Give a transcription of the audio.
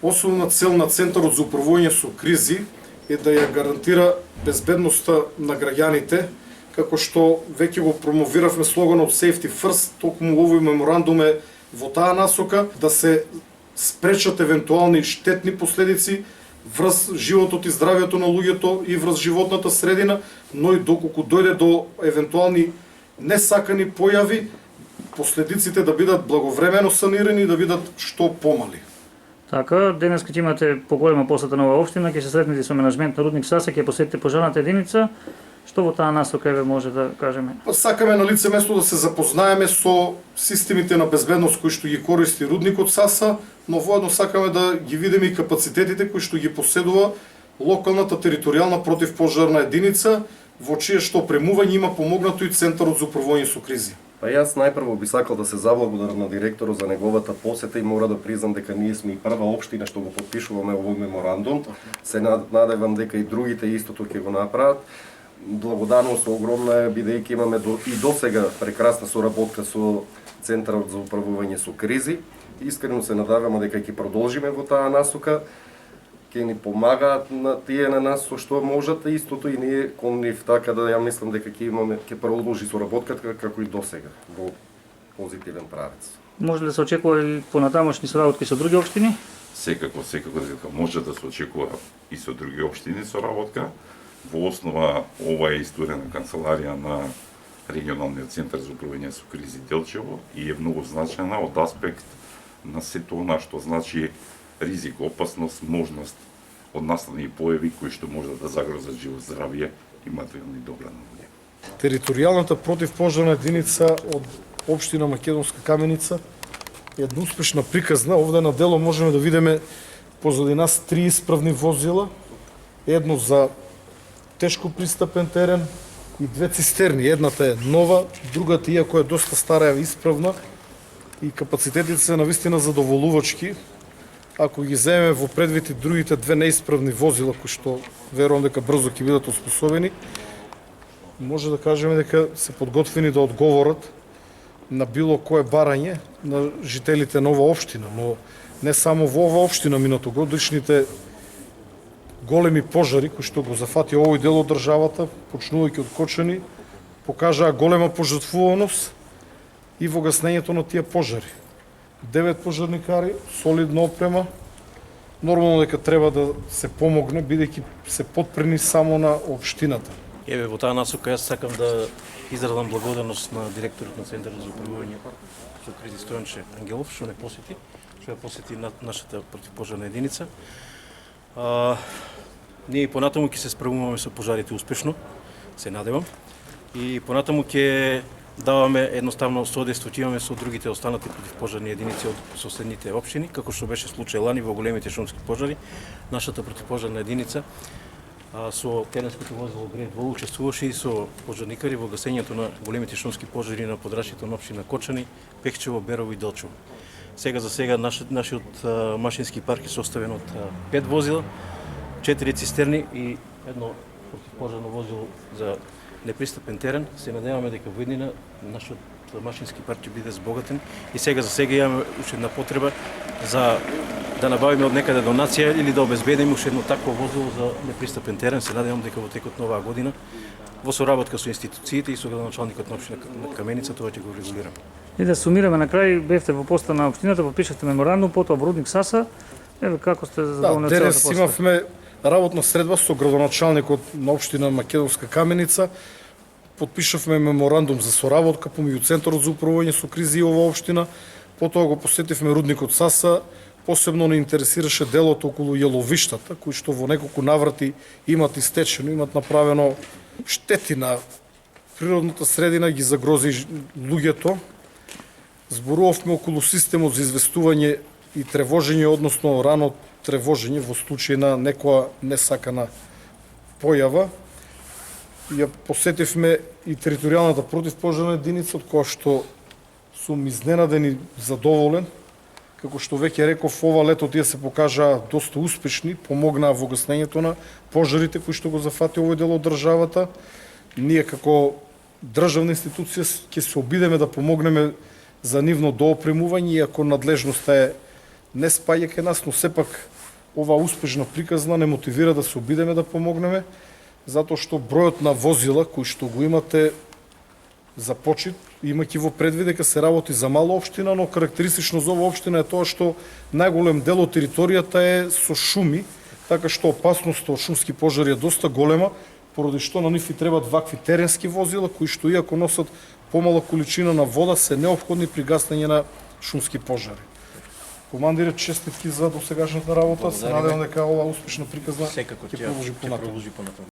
Основна цел на Центарот за управување со кризи е да ја гарантира безбедноста на граѓаните, како што веќе го промовиравме слоганот Safety First, токму овој меморандум е во таа насока да се спречат евентуални штетни последици врз животот и здравјето на луѓето и врз животната средина, но и доколку дојде до евентуални несакани појави, последиците да бидат благовремено санирани и да бидат што помали. Така, денес ќе имате поголема посета на оваа општина, ќе се сретнете со менаџмент на Рудник Саса, ќе посетите пожарната единица. Што во таа насока еве може да кажеме? Сакаме на лице место да се запознаеме со системите на безбедност кои што ги користи Рудникот Саса, но воедно сакаме да ги видиме и капацитетите кои што ги поседува локалната територијална противпожарна единица, во чие што премување има помогнато и Центарот за управување со кризи. Па јас најпрво би сакал да се заблагодарам на директорот за неговата посета и мора да признам дека ние сме и прва општина што го потпишуваме овој меморандум. Се надевам дека и другите истото ќе го направат. Благодарност огромна е бидејќи имаме и досега прекрасна соработка со Центарот за управување со кризи. Искрено се надеваме дека ќе продолжиме во таа насока. Ќе ни помагаат на тие на нас со што можат, истото и ние кон нив, така да ја мислам дека ќе продолжи соработката како и досега во позитивен правец. Може да се очекува и понатамошни соработки со други општини? Секако дека може да се очекува и со други општини соработка. Во основа ова е историја канцеларија на регионалниот центар за управување со кризи Делчево и е многу значајна од аспект на сето она што значи ризик, опасност, можност од настанни појави кои што можат да загрозат живот, здравје и материјални добра на луѓе. Територијалната противпожарна единица од општина Македонска Каменица е една успешна приказна. Овде на дело можеме да видиме позади нас 3 исправни возила, едно за тешко пристапен терен и 2 цистерни. Едната е нова, другата иако е доста стара е исправна и капацитетите се навистина задоволувачки. Ако ги земеме во предвид и другите 2 неисправни возила кои што верувам дека брзо ќе бидат оспособени, може да кажеме дека се подготвени да одговорат на било кое барање на жителите на оваа општина, но не само во оваа општина, минатогодишните големи пожари кои што го зафати овој дел од државата, почнувајќи од Кочани, покажаа голема пожртвуваност и во гаснењето на тие пожари. 9 пожарникари, солидна опрема. Нормално дека треба да се помогне, бидејќи се потпрени само на општината. Еве во таа насока јас сакам да изразам благодарност на директорот на Центарот за управување со кризи Стојанче Ангелов што не посети, што ја посети нашата противпожарна единица. Ние понатаму ќе се справуваме со пожарите успешно, се надевам. И понатаму ќе даваме едноставно содейство, ќе имаме со другите останати противпожарни единици од соседните општини, како што беше случај лани во големите шумски пожари. Нашата противпожарна единица со теренското возило Град Вол учествуваше и со пожарникари во гасењето на големите шумски пожари на подрачјето на општина Кочани, Пехчево, Берово и Делчево. Сега за сега нашиот машински парк е составен од 5 возила, 4 цистерни и едно противпожарно возило за непристапен терен. Се надеваме дека во иднина нашиот машински парк ќе биде збогатен и сега за сега имаме уште една потреба за да набавиме од некаде донација или да обезбедиме уште едно такво возило за непристапен терен. Се надевам дека во текот на оваа година во соработка со институциите и со градоначалникот на општина Каменица тоа ќе го регулираме. И да сумираме на крај, бевте во поста на општината, подпишавте меморандум, потоа во Рудник Саса. Еве како сте задоволни од целата денес поста? имавме работна средба со градоначалникот на општина Македонска Каменица. Подпишавме меморандум за соработка помеѓу Центарот за управување со кризи и оваа општина. Потоа го посетивме Рудникот Саса. Посебно не интересираше делото околу јеловиштата, кои што во неколку наврати имат истечено, имат направено штети на природната средина, ги загрози луѓето. Зборувавме околу системот за известување и тревожење, односно рано тревожење во случај на некоја несакана појава. Ја посетивме и територијалната противпожарна единица, од која што сум изненаден и задоволен. Како што веќе реков, ова лето тие се покажаа доста успешни, помогнаа во гаснењето на пожарите кои што го зафати овој дел од државата. Ние како државна институција ќе се обидеме да помогнеме за нивно доопремување, иако надлежноста е не спаѓа кај нас, но сепак ова успешна приказна не мотивира да се обидеме да помогнеме, затоа што бројот на возила кои што го имате за почит, имајќи во предвид дека се работи за мала општина, но карактеристично за оваа општина е тоа што најголем дел од територијата е со шуми, така што опасноста од шумски пожари е доста голема, поради што на нив и требаат вакви теренски возила кои што иако носат помала количина на вода се неопходни при гасење на шумски пожари. Командире, честитки за досегашната работа. Се надевам дека ова успешна приказна Секако ќе ќе продолжи продолжи понатаму.